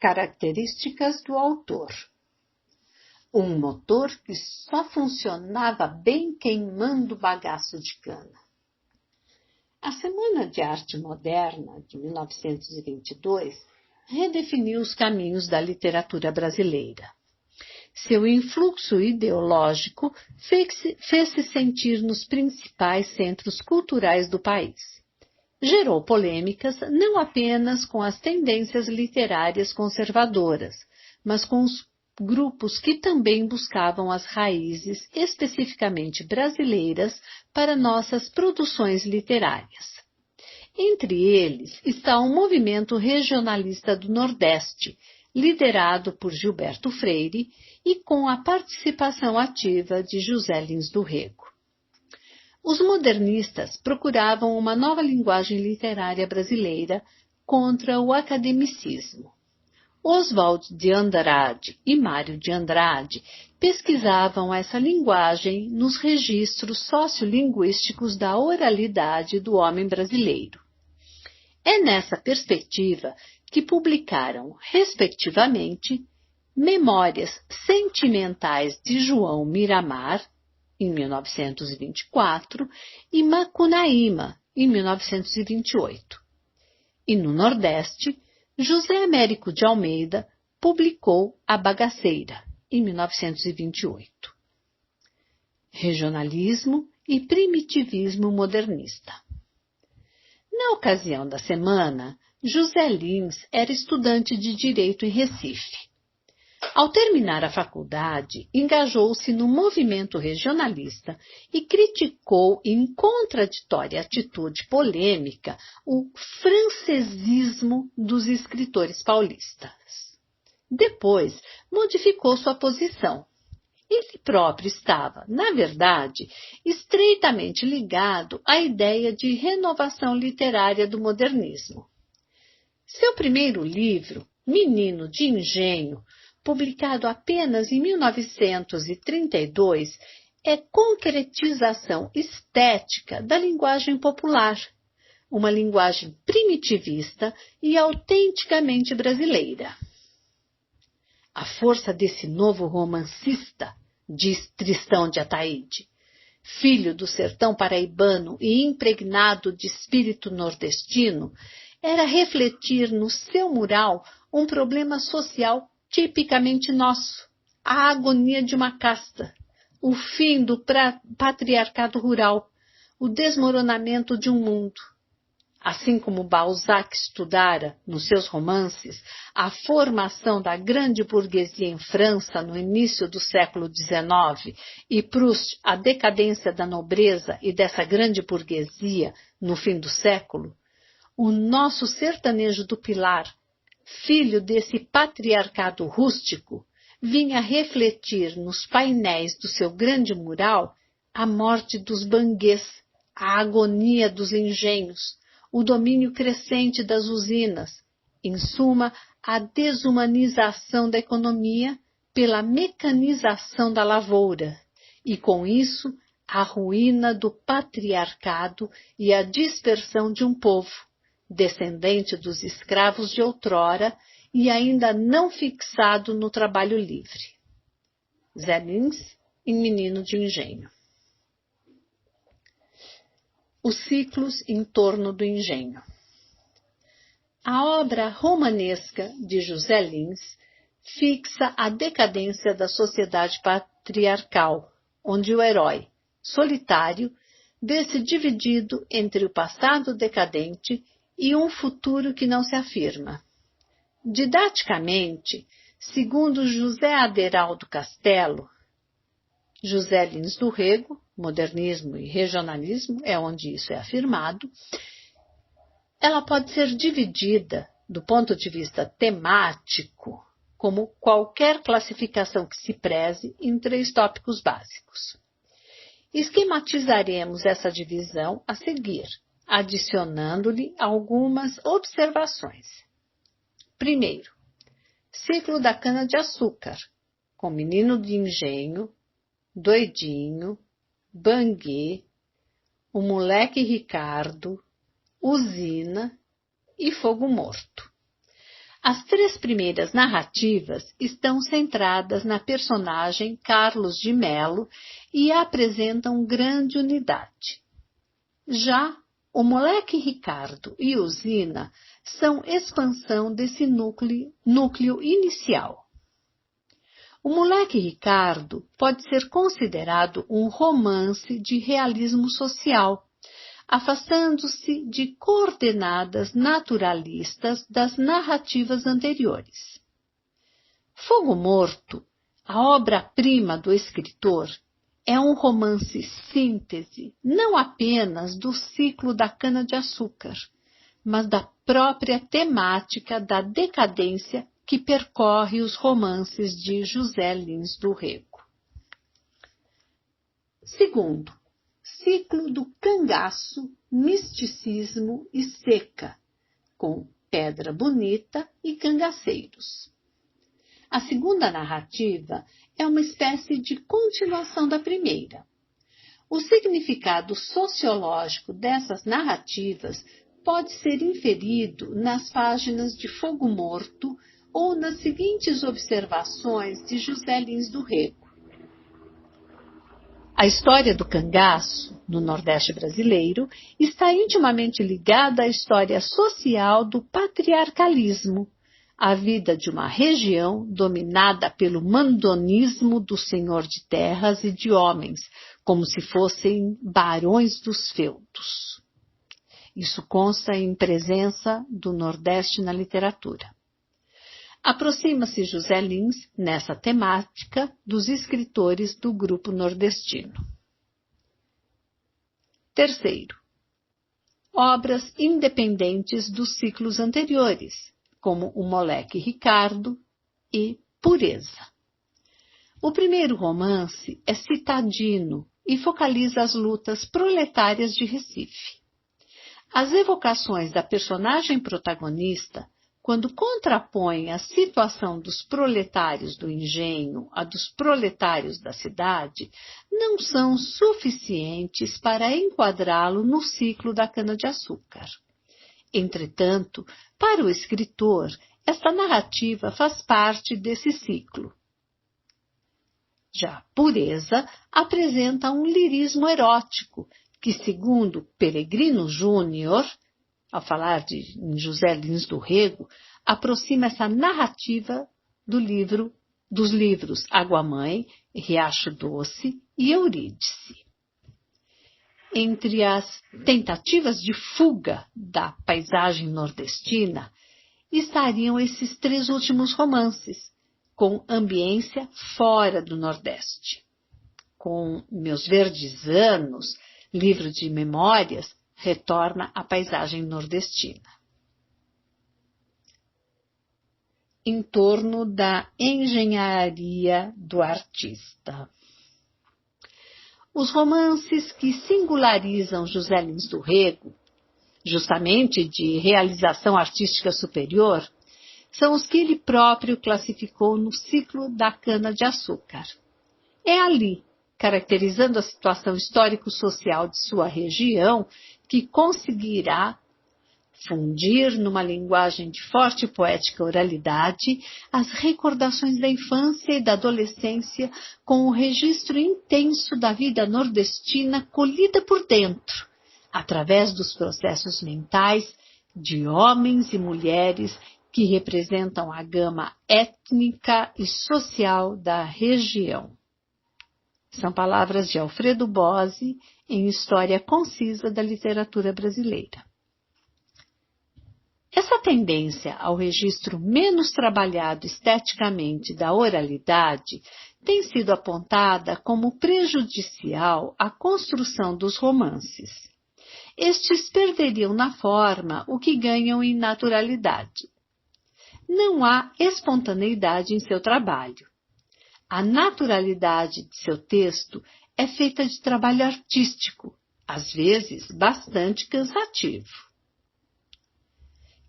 Características do autor. Um motor que só funcionava bem queimando bagaço de cana. A Semana de Arte Moderna, de 1922, redefiniu os caminhos da literatura brasileira. Seu influxo ideológico fez-se sentir nos principais centros culturais do país. Gerou polêmicas não apenas com as tendências literárias conservadoras, mas com os grupos que também buscavam as raízes especificamente brasileiras para nossas produções literárias. Entre eles está o movimento regionalista do Nordeste, liderado por Gilberto Freire e com a participação ativa de José Lins do Rego. Os modernistas procuravam uma nova linguagem literária brasileira contra o academicismo. Oswald de Andrade e Mário de Andrade pesquisavam essa linguagem nos registros sociolinguísticos da oralidade do homem brasileiro. É nessa perspectiva que publicaram, respectivamente, Memórias Sentimentais de João Miramar, em 1924, e Macunaíma, em 1928. E no Nordeste, José Américo de Almeida publicou A Bagaceira, em 1928. Regionalismo e primitivismo modernista. Na ocasião da semana, José Lins era estudante de Direito em Recife. Ao terminar a faculdade, engajou-se no movimento regionalista e criticou, em contraditória atitude polêmica, o francesismo dos escritores paulistas. Depois, modificou sua posição. Ele próprio estava, na verdade, estreitamente ligado à ideia de renovação literária do modernismo. Seu primeiro livro, Menino de Engenho, publicado apenas em 1932, é concretização estética da linguagem popular, uma linguagem primitivista e autenticamente brasileira. A força desse novo romancista, diz Tristão de Ataíde, filho do sertão paraibano e impregnado de espírito nordestino, era refletir no seu mural um problema social tipicamente nosso, a agonia de uma casta, o fim do patriarcado rural, o desmoronamento de um mundo. Assim como Balzac estudara, nos seus romances, a formação da grande burguesia em França no início do século XIX e Proust a decadência da nobreza e dessa grande burguesia no fim do século, o nosso sertanejo do Pilar, filho desse patriarcado rústico, vinha refletir nos painéis do seu grande mural a morte dos banguês, a agonia dos engenhos, o domínio crescente das usinas, em suma, a desumanização da economia pela mecanização da lavoura, e com isso a ruína do patriarcado e a dispersão de um povo, descendente dos escravos de outrora e ainda não fixado no trabalho livre. Zé Lins, em Menino de Engenho. Os ciclos em torno do engenho. A obra romanesca de José Lins fixa a decadência da sociedade patriarcal, onde o herói, solitário, vê-se dividido entre o passado decadente e um futuro que não se afirma. Didaticamente, segundo José Aderaldo Castelo, José Lins do Rego, Modernismo e Regionalismo, é onde isso é afirmado, ela pode ser dividida, do ponto de vista temático, como qualquer classificação que se preze, em 3 tópicos básicos. Esquematizaremos essa divisão a seguir, adicionando-lhe algumas observações. Primeiro, ciclo da cana-de-açúcar, com Menino de Engenho, Doidinho, Banguê, o Moleque Ricardo, Usina e Fogo Morto. As 3 primeiras narrativas estão centradas na personagem Carlos de Melo e apresentam grande unidade. Já O Moleque Ricardo e Usina são expansão desse núcleo inicial. O Moleque Ricardo pode ser considerado um romance de realismo social, afastando-se de coordenadas naturalistas das narrativas anteriores. Fogo Morto, a obra-prima do escritor, é um romance síntese não apenas do ciclo da cana-de-açúcar, mas da própria temática da decadência que percorre os romances de José Lins do Rego. Segundo, ciclo do cangaço, misticismo e seca, com Pedra Bonita e Cangaceiros. A segunda narrativa é uma espécie de continuação da primeira. O significado sociológico dessas narrativas pode ser inferido nas páginas de Fogo Morto ou nas seguintes observações de José Lins do Rego. A história do cangaço, no Nordeste brasileiro, está intimamente ligada à história social do patriarcalismo, a vida de uma região dominada pelo mandonismo do senhor de terras e de homens, como se fossem barões dos feudos. Isso consta em presença do Nordeste na literatura. Aproxima-se José Lins, nessa temática, dos escritores do grupo nordestino. Terceiro, obras independentes dos ciclos anteriores, como O Moleque Ricardo e Pureza. O primeiro romance é citadino e focaliza as lutas proletárias de Recife. As evocações da personagem protagonista, quando contrapõe a situação dos proletários do engenho à dos proletários da cidade, não são suficientes para enquadrá-lo no ciclo da cana-de-açúcar. Entretanto, para o escritor, esta narrativa faz parte desse ciclo. Já Pureza apresenta um lirismo erótico que, segundo Peregrino Júnior, ao falar de José Lins do Rego, aproxima essa narrativa dos livros Água-Mãe, Riacho Doce e Eurídice. Entre as tentativas de fuga da paisagem nordestina estariam esses 3 últimos romances, com ambiência fora do Nordeste. Com Meus Verdes Anos, livro de memórias, retorna à paisagem nordestina. Em torno da engenharia do artista. Os romances que singularizam José Lins do Rego, justamente de realização artística superior, são os que ele próprio classificou no ciclo da cana-de-açúcar. É ali, caracterizando a situação histórico-social de sua região, que conseguirá fundir numa linguagem de forte e poética oralidade as recordações da infância e da adolescência com o registro intenso da vida nordestina colhida por dentro, através dos processos mentais de homens e mulheres que representam a gama étnica e social da região. São palavras de Alfredo Bose em História Concisa da Literatura Brasileira. Essa tendência ao registro menos trabalhado esteticamente da oralidade tem sido apontada como prejudicial à construção dos romances. Estes perderiam na forma o que ganham em naturalidade. Não há espontaneidade em seu trabalho. A naturalidade de seu texto é feita de trabalho artístico, às vezes bastante cansativo.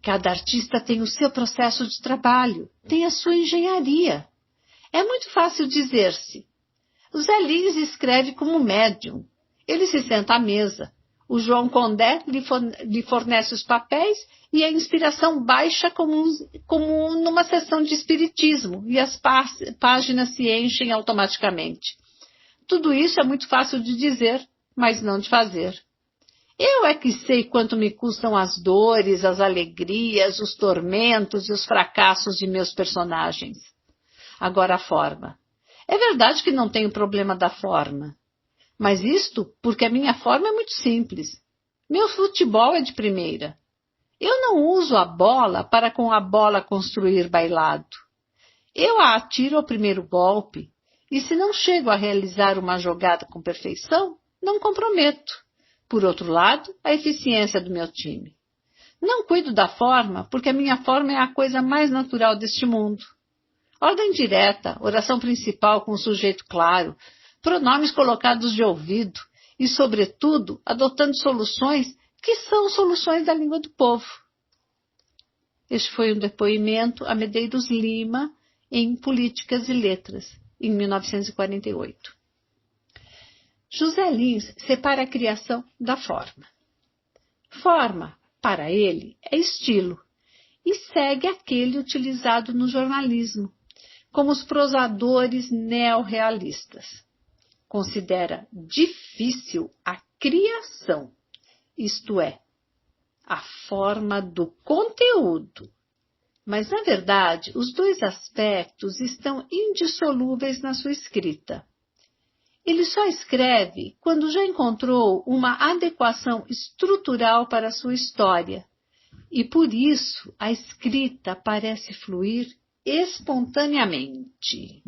Cada artista tem o seu processo de trabalho, tem a sua engenharia. É muito fácil dizer-se: o Zé Lins escreve como médium. Ele se senta à mesa. O João Condé lhe fornece os papéis e a inspiração baixa como numa sessão de espiritismo e as páginas se enchem automaticamente. Tudo isso é muito fácil de dizer, mas não de fazer. Eu é que sei quanto me custam as dores, as alegrias, os tormentos e os fracassos de meus personagens. Agora a forma. É verdade que não tenho problema da forma, mas isto porque a minha forma é muito simples. Meu futebol é de primeira. Eu não uso a bola para com a bola construir bailado. Eu a atiro ao primeiro golpe, e se não chego a realizar uma jogada com perfeição, não comprometo, por outro lado, a eficiência do meu time. Não cuido da forma, porque a minha forma é a coisa mais natural deste mundo. Ordem direta, oração principal com sujeito claro, pronomes colocados de ouvido e, sobretudo, adotando soluções que são soluções da língua do povo. Este foi um depoimento a Medeiros Lima em Políticas e Letras, em 1948. José Lins separa a criação da forma. Forma, para ele, é estilo e segue aquele utilizado no jornalismo, como os prosadores neorrealistas. Considera difícil a criação, isto é, a forma do conteúdo. Mas, na verdade, os dois aspectos estão indissolúveis na sua escrita. Ele só escreve quando já encontrou uma adequação estrutural para a sua história, e por isso a escrita parece fluir espontaneamente.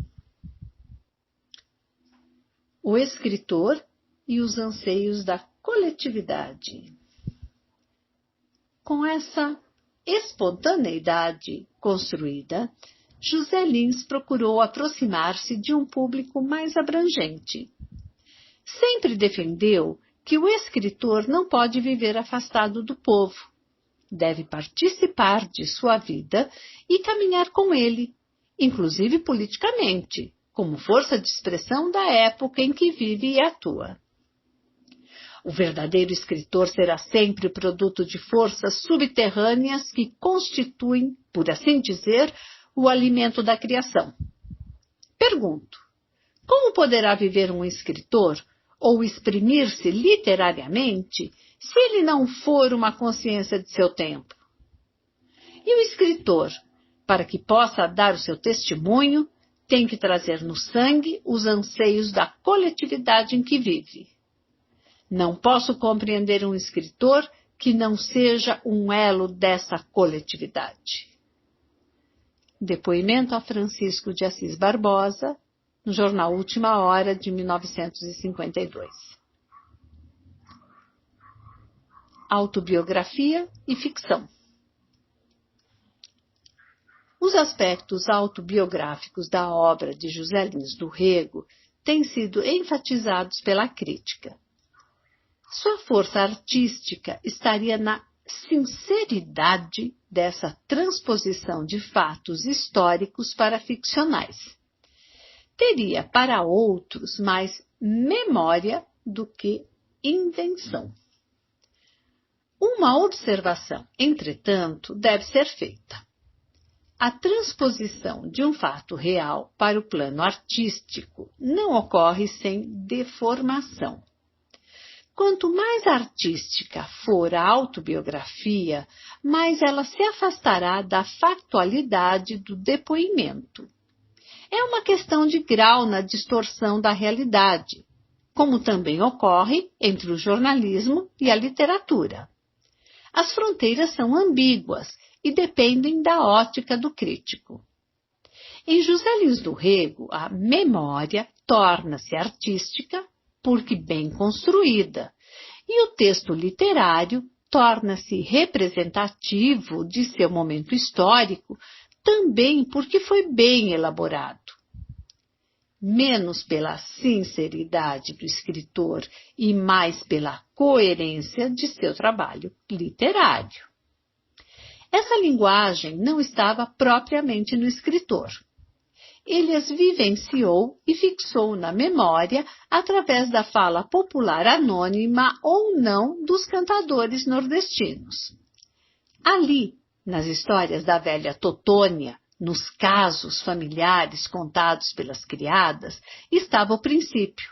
O escritor e os anseios da coletividade. Com essa espontaneidade construída, José Lins procurou aproximar-se de um público mais abrangente. Sempre defendeu que o escritor não pode viver afastado do povo. Deve participar de sua vida e caminhar com ele, inclusive politicamente, como força de expressão da época em que vive e atua. O verdadeiro escritor será sempre produto de forças subterrâneas que constituem, por assim dizer, o alimento da criação. Pergunto, como poderá viver um escritor ou exprimir-se literariamente se ele não for uma consciência de seu tempo? E o escritor, para que possa dar o seu testemunho, tem que trazer no sangue os anseios da coletividade em que vive. Não posso compreender um escritor que não seja um elo dessa coletividade. Depoimento a Francisco de Assis Barbosa, no jornal Última Hora, de 1952. Autobiografia e ficção. Os aspectos autobiográficos da obra de José Lins do Rego têm sido enfatizados pela crítica. Sua força artística estaria na sinceridade dessa transposição de fatos históricos para ficcionais. Teria para outros mais memória do que invenção. Uma observação, entretanto, deve ser feita. A transposição de um fato real para o plano artístico não ocorre sem deformação. Quanto mais artística for a autobiografia, mais ela se afastará da factualidade do depoimento. É uma questão de grau na distorção da realidade, como também ocorre entre o jornalismo e a literatura. As fronteiras são ambíguas e dependem da ótica do crítico. Em José Lins do Rego, a memória torna-se artística porque bem construída, e o texto literário torna-se representativo de seu momento histórico também porque foi bem elaborado. Menos pela sinceridade do escritor e mais pela coerência de seu trabalho literário. Essa linguagem não estava propriamente no escritor. Ele as vivenciou e fixou na memória através da fala popular anônima ou não dos cantadores nordestinos. Ali, nas histórias da velha Totônia, nos casos familiares contados pelas criadas, estava o princípio.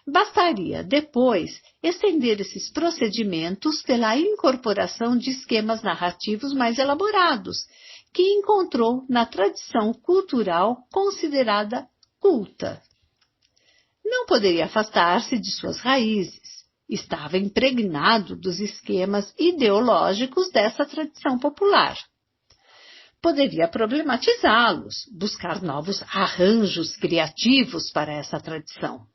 Bastaria, depois, estender esses procedimentos pela incorporação de esquemas narrativos mais elaborados, que encontrou na tradição cultural considerada culta. Não poderia afastar-se de suas raízes. Estava impregnado dos esquemas ideológicos dessa tradição popular. Poderia problematizá-los, buscar novos arranjos criativos para essa tradição.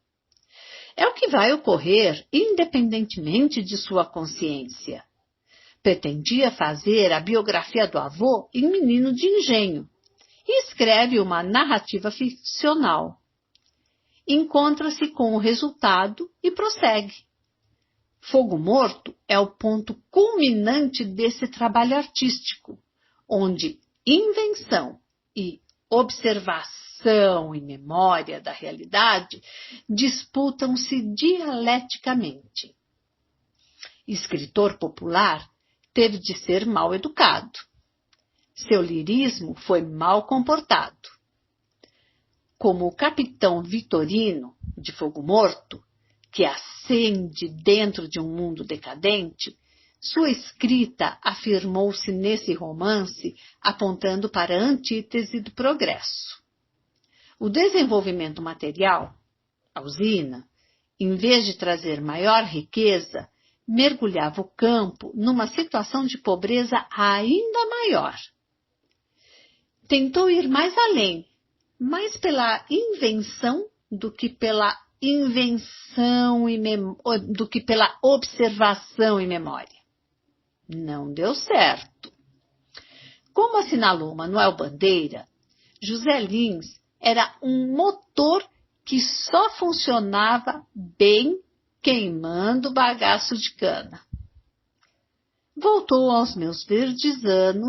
É o que vai ocorrer independentemente de sua consciência. Pretendia fazer a biografia do avô em Menino de Engenho e escreve uma narrativa ficcional. Encontra-se com o resultado e prossegue. Fogo Morto é o ponto culminante desse trabalho artístico, onde invenção e observação e memória da realidade disputam-se dialeticamente. Escritor popular, teve de ser mal educado. Seu lirismo foi mal comportado. Como o capitão Vitorino, de Fogo Morto, que acende dentro de um mundo decadente, sua escrita afirmou-se nesse romance apontando para a antítese do progresso. O desenvolvimento material, a usina, em vez de trazer maior riqueza, mergulhava o campo numa situação de pobreza ainda maior. Tentou ir mais além, mais pela invenção do que pela observação e memória. Não deu certo. Como assinalou Manuel Bandeira, José Lins era um motor que só funcionava bem queimando bagaço de cana. Voltou aos meus verdes anos